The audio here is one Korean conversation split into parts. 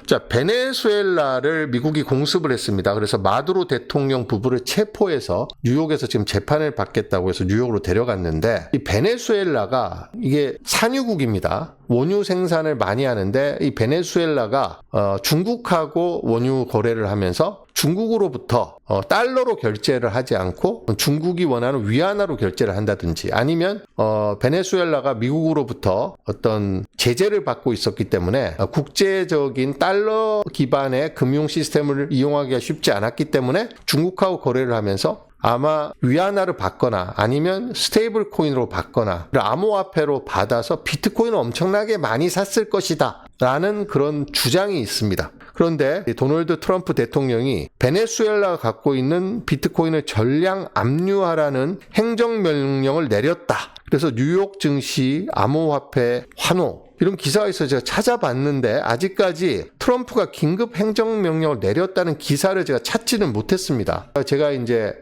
자, 베네수엘라를 미국이 공습을 했습니다. 그래서 마두로 대통령 부부를 체포해서 뉴욕에서 지금 재판을 받겠다고 해서 뉴욕으로 데려갔는데, 이 베네수엘라가 이게 산유국입니다. 원유 생산을 많이 하는데, 이 베네수엘라가 중국하고 원유 거래를 하면서 중국으로부터 달러로 결제를 하지 않고 중국이 원하는 위안화로 결제를 한다든지, 아니면 베네수엘라가 미국으로부터 어떤 제재를 받고 있었기 때문에 국제적인 달러 기반의 금융 시스템을 이용하기가 쉽지 않았기 때문에 중국하고 거래를 하면서 아마 위안화를 받거나 아니면 스테이블 코인으로 받거나 암호화폐로 받아서 비트코인을 엄청나게 많이 샀을 것이다 라는 그런 주장이 있습니다. 그런데 도널드 트럼프 대통령이 베네수엘라가 갖고 있는 비트코인을 전량 압류하라는 행정명령을 내렸다. 그래서 뉴욕 증시 암호화폐 환호 이런 기사가 있어서 제가 찾아봤는데 아직까지 트럼프가 긴급 행정명령을 내렸다는 기사를 제가 찾지는 못했습니다. 제가 이제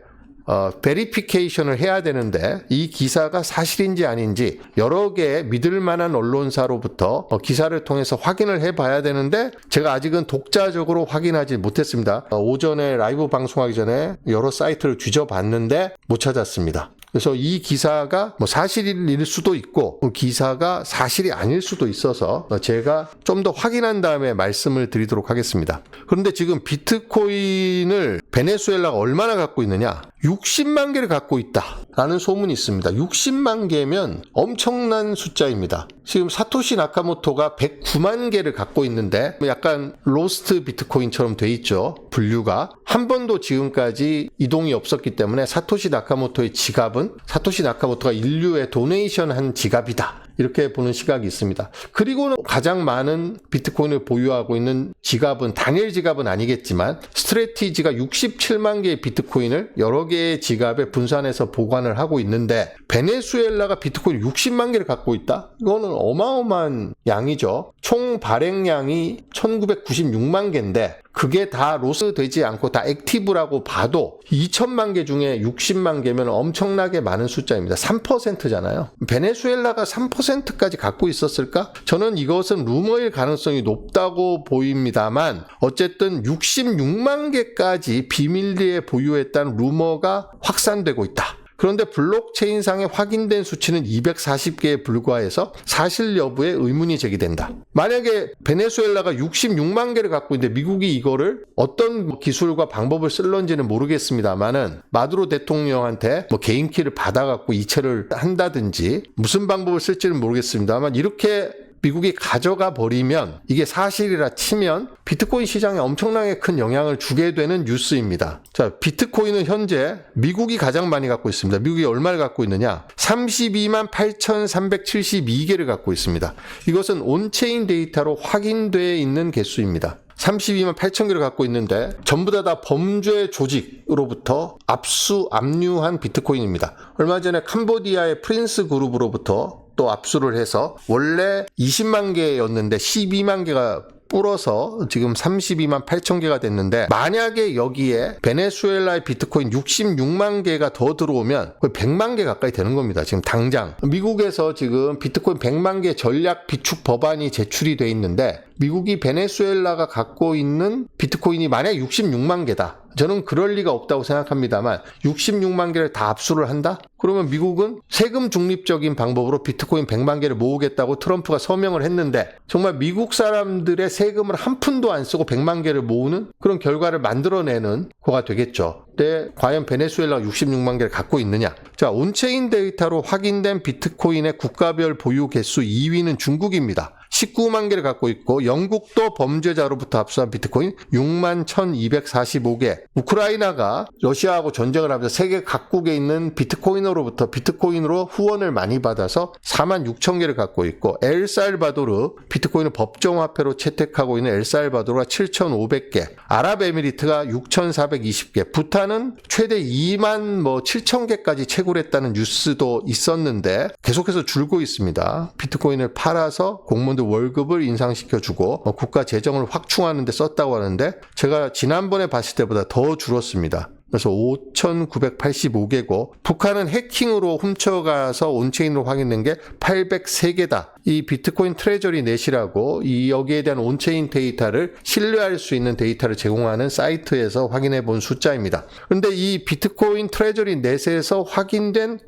베리피케이션을 해야 되는데 이 기사가 사실인지 아닌지 여러 개의 믿을 만한 언론사로부터 기사를 통해서 확인을 해봐야 되는데 제가 아직은 독자적으로 확인하지 못했습니다. 오전에 라이브 방송하기 전에 여러 사이트를 뒤져봤는데 못 찾았습니다. 그래서 이 기사가 뭐 사실일 수도 있고 기사가 사실이 아닐 수도 있어서 제가 좀 더 확인한 다음에 말씀을 드리도록 하겠습니다. 그런데 지금 비트코인을 베네수엘라가 얼마나 갖고 있느냐? 60만 개를 갖고 있다라는 소문이 있습니다. 60만 개면 엄청난 숫자입니다. 지금 사토시 나카모토가 109만 개를 갖고 있는데 약간 로스트 비트코인처럼 돼 있죠. 분류가. 한 번도 지금까지 이동이 없었기 때문에 사토시 나카모토의 지갑은 사토시 나카모토가 인류에 도네이션한 지갑이다. 이렇게 보는 시각이 있습니다. 그리고는 가장 많은 비트코인을 보유하고 있는 지갑은 단일 지갑은 아니겠지만 스트레티지가 67만 개의 비트코인을 여러 개의 지갑에 분산해서 보관을 하고 있는데 베네수엘라가 비트코인 60만 개를 갖고 있다? 이거는 어마어마한 양이죠. 총 발행량이 1996만 개인데 그게 다 로스 되지 않고 다 액티브라고 봐도 2천만 개 중에 60만 개면 엄청나게 많은 숫자입니다. 3%잖아요. 베네수엘라가 3%까지 갖고 있었을까? 저는 이것은 루머일 가능성이 높다고 보입니다만 어쨌든 66만 개까지 비밀리에 보유했다는 루머가 확산되고 있다. 그런데 블록체인상에 확인된 수치는 240개에 불과해서 사실 여부에 의문이 제기된다. 만약에 베네수엘라가 66만 개를 갖고 있는데 미국이 이거를 어떤 기술과 방법을 쓸런지는 모르겠습니다만은 마두로 대통령한테 뭐 개인키를 받아갖고 이체를 한다든지 무슨 방법을 쓸지는 모르겠습니다만 이렇게 미국이 가져가 버리면 이게 사실이라 치면 비트코인 시장에 엄청나게 큰 영향을 주게 되는 뉴스입니다. 자, 비트코인은 현재 미국이 가장 많이 갖고 있습니다. 미국이 얼마를 갖고 있느냐? 32만 8,372개를 갖고 있습니다. 이것은 온체인 데이터로 확인되어 있는 개수입니다. 32만 8천 개를 갖고 있는데 전부 다 범죄 조직으로부터 압류한 비트코인입니다. 얼마 전에 캄보디아의 프린스 그룹으로부터 또 압수를 해서 원래 20만 개였는데 12만 개가 불어서 지금 32만 8천 개가 됐는데 만약에 여기에 베네수엘라의 비트코인 66만 개가 더 들어오면 거의 100만 개 가까이 되는 겁니다. 지금 당장. 미국에서 지금 비트코인 100만 개 전략 비축 법안이 제출이 돼 있는데 미국이 베네수엘라가 갖고 있는 비트코인이 만약 66만 개다. 저는 그럴 리가 없다고 생각합니다만 66만 개를 다 압수를 한다? 그러면 미국은 세금 중립적인 방법으로 비트코인 100만 개를 모으겠다고 트럼프가 서명을 했는데 정말 미국 사람들의 세금을 한 푼도 안 쓰고 100만 개를 모으는 그런 결과를 만들어내는 거가 되겠죠. 근데 과연 베네수엘라가 66만 개를 갖고 있느냐? 자, 온체인 데이터로 확인된 비트코인의 국가별 보유 개수 2위는 중국입니다. 19만 개를 갖고 있고 영국도 범죄자로부터 압수한 비트코인 6만 1245개. 우크라이나가 러시아하고 전쟁을 하면서 세계 각국에 있는 비트코이너로부터 비트코인으로 후원을 많이 받아서 4만 6천 개를 갖고 있고 엘살바도르 비트코인을 법정화폐로 채택하고 있는 엘살바도르가 7,500개. 아랍에미리트가 6,420개. 부탄은 최대 2만 7천 개까지 채굴했다는 뉴스도 있었는데 계속해서 줄고 있습니다. 비트코인을 팔아서 공무원들 월급을 인상시켜주고 국가 재정을 확충하는 데 썼다고 하는데 제가 지난번에 봤을 때보다 더 줄었습니다. 그래서 5,985개고 북한은 해킹으로 훔쳐가서 온체인으로 확인된 게 803개다. 이 비트코인 트레저리 넷이라고 이 여기에 대한 온체인 데이터를 신뢰할 수 있는 데이터를 제공하는 사이트에서 확인해 본 숫자입니다. 그런데 이 비트코인 트레저리 넷에서 확인된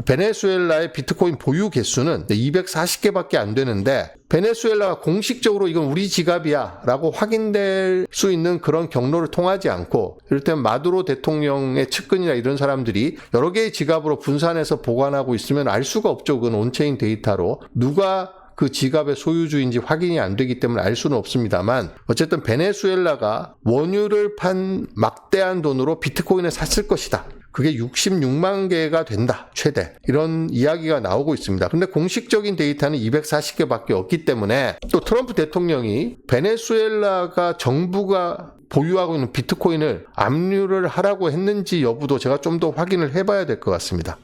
베네수엘라의 비트코인 보유 개수는 240개밖에 안 되는데 베네수엘라가 공식적으로 이건 우리 지갑이야 라고 확인될 수 있는 그런 경로를 통하지 않고 이를테면 마두로 대통령의 측근이나 이런 사람들이 여러 개의 지갑으로 분산해서 보관하고 있으면 알 수가 없죠. 그건 온체인 데이터로 누가 그 지갑의 소유주인지 확인이 안 되기 때문에 알 수는 없습니다만 어쨌든 베네수엘라가 원유를 판 막대한 돈으로 비트코인을 샀을 것이다. 그게 66만 개가 된다. 최대. 이런 이야기가 나오고 있습니다. 근데 공식적인 데이터는 240개밖에 없기 때문에 또 트럼프 대통령이 베네수엘라가 정부가 보유하고 있는 비트코인을 압류를 하라고 했는지 여부도 제가 좀 더 확인을 해봐야 될 것 같습니다.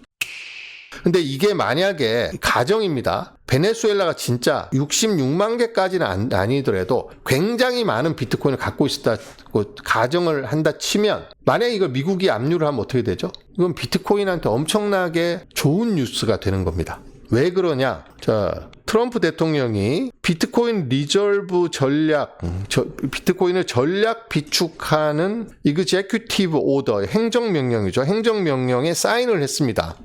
근데 이게 만약에 가정입니다. 베네수엘라가 진짜 66만 개까지는 아니더라도 굉장히 많은 비트코인을 갖고 있었다고 가정을 한다 치면 만약에 이걸 미국이 압류를 하면 어떻게 되죠? 이건 비트코인한테 엄청나게 좋은 뉴스가 되는 겁니다. 왜 그러냐? 자, 트럼프 대통령이 비트코인 리저브 비트코인을 전략 비축하는 이그제큐티브 오더, 행정명령이죠. 행정명령에 사인을 했습니다.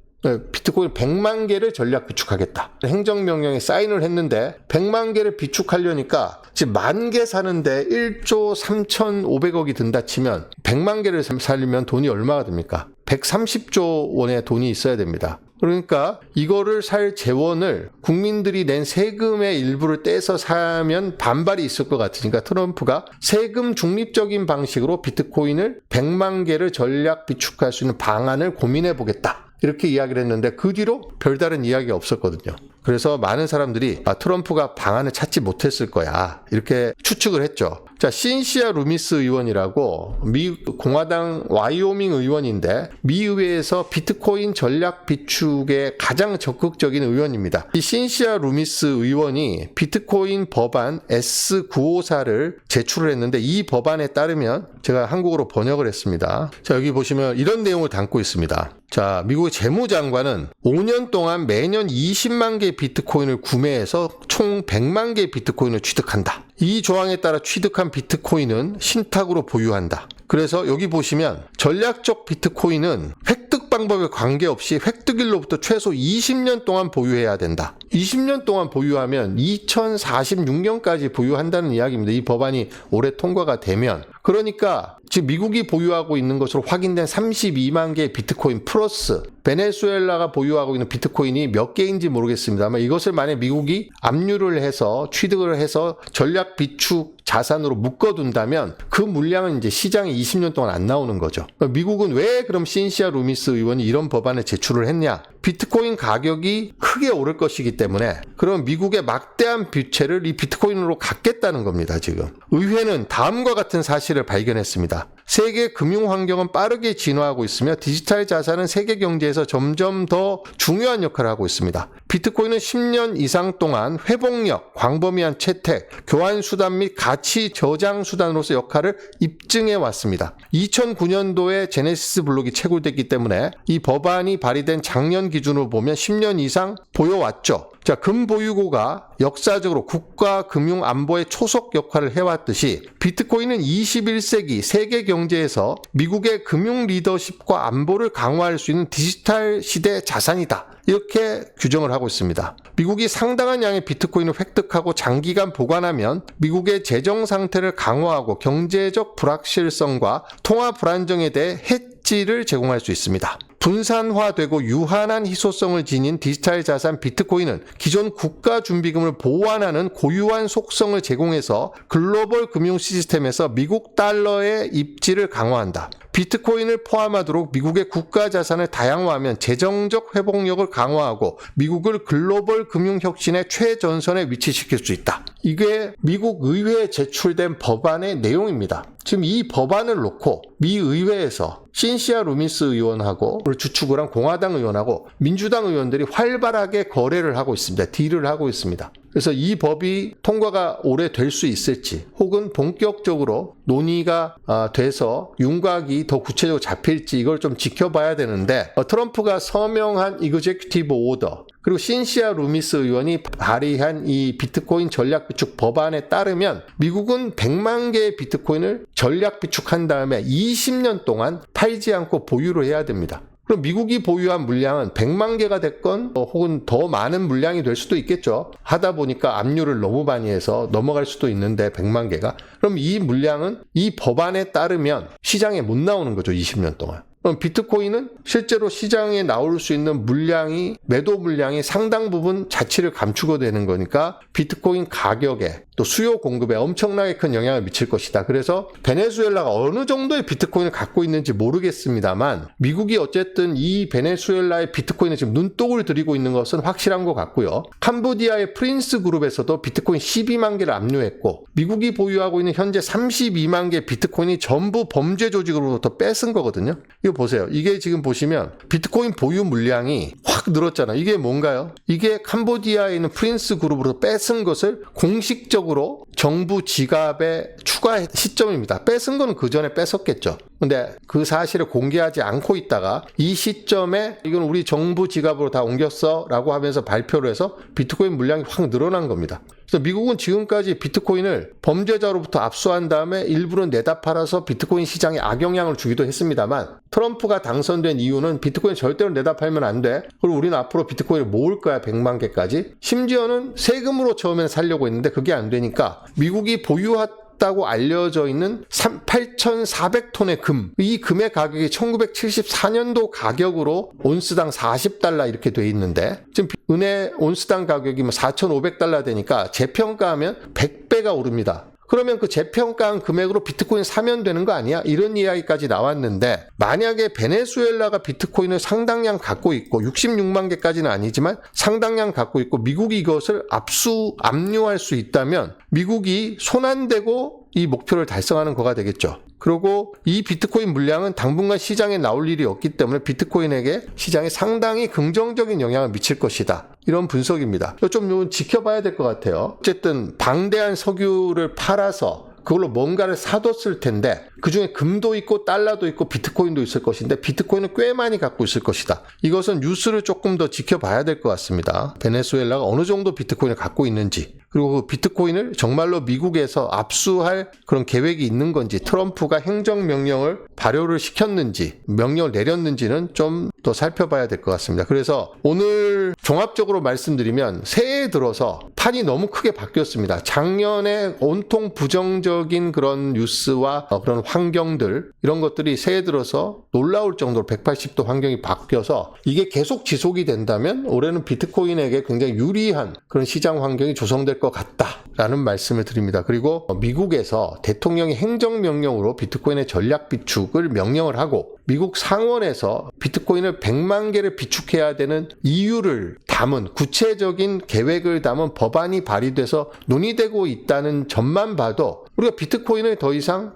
비트코인 100만 개를 전략 비축하겠다. 행정명령에 사인을 했는데 100만 개를 비축하려니까 지금 10,000개 사는데 1조 3,500억이 든다 치면 100만 개를 살려면 돈이 얼마가 됩니까? 130조 원의 돈이 있어야 됩니다. 그러니까 이거를 살 재원을 국민들이 낸 세금의 일부를 떼서 사면 반발이 있을 것 같으니까 트럼프가 세금 중립적인 방식으로 비트코인을 100만 개를 전략 비축할 수 있는 방안을 고민해 보겠다. 이렇게 이야기를 했는데 그 뒤로 별다른 이야기가 없었거든요. 그래서 많은 사람들이 트럼프가 방안을 찾지 못했을 거야 이렇게 추측을 했죠. 자, 신시아 루미스 의원이라고 미 공화당 와이오밍 의원인데 미 의회에서 비트코인 전략 비축에 가장 적극적인 의원입니다. 이 신시아 루미스 의원이 비트코인 법안 S954를 제출을 했는데 이 법안에 따르면 제가 한국어로 번역을 했습니다. 자, 여기 보시면 이런 내용을 담고 있습니다. 자, 미국의 재무장관은 5년 동안 매년 20만 개의 비트코인을 구매해서 총 100만 개의 비트코인을 취득한다. 이 조항에 따라 취득한 비트코인은 신탁으로 보유한다. 그래서 여기 보시면 전략적 비트코인은 획득 방법에 관계없이 획득일로부터 최소 20년 동안 보유해야 된다. 20년 동안 보유하면 2046년까지 보유한다는 이야기입니다. 이 법안이 올해 통과가 되면. 그러니까 지금 미국이 보유하고 있는 것으로 확인된 32만 개의 비트코인 플러스 베네수엘라가 보유하고 있는 비트코인이 몇 개인지 모르겠습니다만 이것을 만약 미국이 압류를 해서 취득을 해서 전략 비축 자산으로 묶어둔다면 그 물량은 이제 시장에 20년 동안 안 나오는 거죠. 미국은 왜 그럼 신시아 루미스 의원이 이런 법안을 제출을 했냐? 비트코인 가격이 크게 오를 것이기 때문에 그럼 미국의 막대한 부채를 이 비트코인으로 갚겠다는 겁니다. 지금 의회는 다음과 같은 사실을 발견했습니다. 세계 금융 환경은 빠르게 진화하고 있으며 디지털 자산은 세계 경제에서 점점 더 중요한 역할을 하고 있습니다. 비트코인은 10년 이상 동안 회복력, 광범위한 채택, 교환 수단 및 가치 저장 수단으로서 역할을 입증해 왔습니다. 2009년도에 제네시스 블록이 채굴됐기 때문에 이 법안이 발의된 작년 기준으로 보면 10년 이상 보여왔죠. 자, 금보유고가 역사적으로 국가 금융 안보의 초석 역할을 해왔듯이 비트코인은 21세기 세계 경제에서 미국의 금융 리더십과 안보를 강화할 수 있는 디지털 시대 자산이다. 이렇게 규정을 하고 있습니다. 미국이 상당한 양의 비트코인을 획득하고 장기간 보관하면 미국의 재정 상태를 강화하고 경제적 불확실성과 통화 불안정에 대해 해지를 제공할 수 있습니다. 분산화되고 유한한 희소성을 지닌 디지털 자산 비트코인은 기존 국가 준비금을 보완하는 고유한 속성을 제공해서 글로벌 금융 시스템에서 미국 달러의 입지를 강화한다. 비트코인을 포함하도록 미국의 국가 자산을 다양화하면 재정적 회복력을 강화하고 미국을 글로벌 금융 혁신의 최전선에 위치시킬 수 있다. 이게 미국 의회에 제출된 법안의 내용입니다. 지금 이 법안을 놓고 미 의회에서 신시아 루미스 의원하고 주축을 한 공화당 의원하고 민주당 의원들이 활발하게 거래를 하고 있습니다. 딜을 하고 있습니다. 그래서 이 법이 통과가 올해 될 수 있을지 혹은 본격적으로 논의가 돼서 윤곽이 더 구체적으로 잡힐지 이걸 좀 지켜봐야 되는데 트럼프가 서명한 이그제큐티브 오더 그리고 신시아 루미스 의원이 발의한 이 비트코인 전략 비축 법안에 따르면 미국은 100만 개의 비트코인을 전략 비축한 다음에 20년 동안 팔지 않고 보유를 해야 됩니다. 그럼 미국이 보유한 물량은 100만 개가 됐건 혹은 더 많은 물량이 될 수도 있겠죠. 하다 보니까 압류를 너무 많이 해서 넘어갈 수도 있는데 100만 개가. 그럼 이 물량은 이 법안에 따르면 시장에 못 나오는 거죠. 20년 동안. 그럼 비트코인은 실제로 시장에 나올 수 있는 물량이 매도 물량이 상당 부분 자치를 감추고 되는 거니까 비트코인 가격에 또 수요 공급에 엄청나게 큰 영향을 미칠 것이다. 그래서 베네수엘라가 어느 정도의 비트코인을 갖고 있는지 모르겠습니다만 미국이 어쨌든 이 베네수엘라의 비트코인에 지금 눈독을 들이고 있는 것은 확실한 것 같고요. 캄보디아의 프린스 그룹에서도 비트코인 12만 개를 압류했고 미국이 보유하고 있는 현재 32만 개 비트코인이 전부 범죄 조직으로부터 뺏은 거거든요. 이거 보세요. 이게 지금 보시면 비트코인 보유 물량이 확 늘었잖아요. 이게 뭔가요? 이게 캄보디아에 있는 프린스 그룹으로 뺏은 것을 공식적으로 정부 지갑에 추가 시점입니다. 뺏은 거는 그 전에 뺏었겠죠. 근데 그 사실을 공개하지 않고 있다가 이 시점에 이건 우리 정부 지갑으로 다 옮겼어 라고 하면서 발표를 해서 비트코인 물량이 확 늘어난 겁니다. 그래서 미국은 지금까지 비트코인을 범죄자로부터 압수한 다음에 일부는 내다 팔아서 비트코인 시장에 악영향을 주기도 했습니다만 트럼프가 당선된 이유는 비트코인 절대로 내다 팔면 안 돼. 그리고 우리는 앞으로 비트코인을 모을 거야 100만 개까지. 심지어는 세금으로 처음에는 살려고 했는데 그게 안 되니까 미국이 보유했다고 알려져 있는 8,400톤의 금. 이 금의 가격이 1974년도 가격으로 온스당 $40 이렇게 돼 있는데 지금 은혜 온스당 가격이 4,500달러 되니까 재평가하면 100배가 오릅니다. 그러면 그 재평가한 금액으로 비트코인 사면 되는 거 아니야? 이런 이야기까지 나왔는데 만약에 베네수엘라가 비트코인을 상당량 갖고 있고 66만 개까지는 아니지만 상당량 갖고 있고 미국이 이것을 압류할 수 있다면 미국이 손 안 대고 이 목표를 달성하는 거가 되겠죠. 그리고 이 비트코인 물량은 당분간 시장에 나올 일이 없기 때문에 비트코인에게 시장에 상당히 긍정적인 영향을 미칠 것이다. 이런 분석입니다. 좀 지켜봐야 될 것 같아요. 어쨌든 방대한 석유를 팔아서 그걸로 뭔가를 사뒀을 텐데 그중에 금도 있고 달러도 있고 비트코인도 있을 것인데 비트코인은 꽤 많이 갖고 있을 것이다. 이것은 뉴스를 조금 더 지켜봐야 될 것 같습니다. 베네수엘라가 어느 정도 비트코인을 갖고 있는지 그리고 그 비트코인을 정말로 미국에서 압수할 그런 계획이 있는 건지 트럼프가 행정명령을 발효를 시켰는지 명령을 내렸는지는 좀 더 살펴봐야 될 것 같습니다. 그래서 오늘 종합적으로 말씀드리면 새해 들어서 판이 너무 크게 바뀌었습니다. 작년에 온통 부정적인 그런 뉴스와 그런 환경들 이런 것들이 새해 들어서 놀라울 정도로 180도 환경이 바뀌어서 이게 계속 지속이 된다면 올해는 비트코인에게 굉장히 유리한 그런 시장 환경이 조성될 것 같다라는 말씀을 드립니다. 그리고 미국에서 대통령이 행정명령으로 비트코인의 전략 비축을 명령을 하고 미국 상원에서 비트코인을 100만 개를 비축해야 되는 이유를 담은 구체적인 계획을 담은 법안이 발의돼서 논의되고 있다는 점만 봐도 우리가 비트코인을 더 이상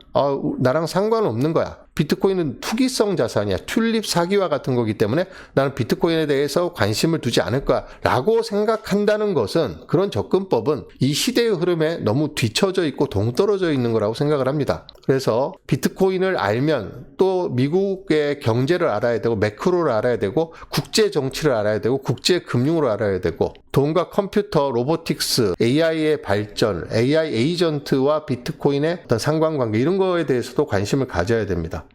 나랑 상관없는 거야. 비트코인은 투기성 자산이야. 튤립 사기와 같은 거기 때문에 나는 비트코인에 대해서 관심을 두지 않을 거야 라고 생각한다는 것은 그런 접근법은 이 시대의 흐름에 너무 뒤처져 있고 동떨어져 있는 거라고 생각을 합니다. 그래서 비트코인을 알면 또 미국의 경제를 알아야 되고 매크로를 알아야 되고 국제 정치를 알아야 되고 국제 금융을 알아야 되고 돈과 컴퓨터, 로보틱스, AI의 발전, AI 에이전트와 비트코인의 어떤 상관관계 이런 거에 대해서도 관심을 가져야 됩니다.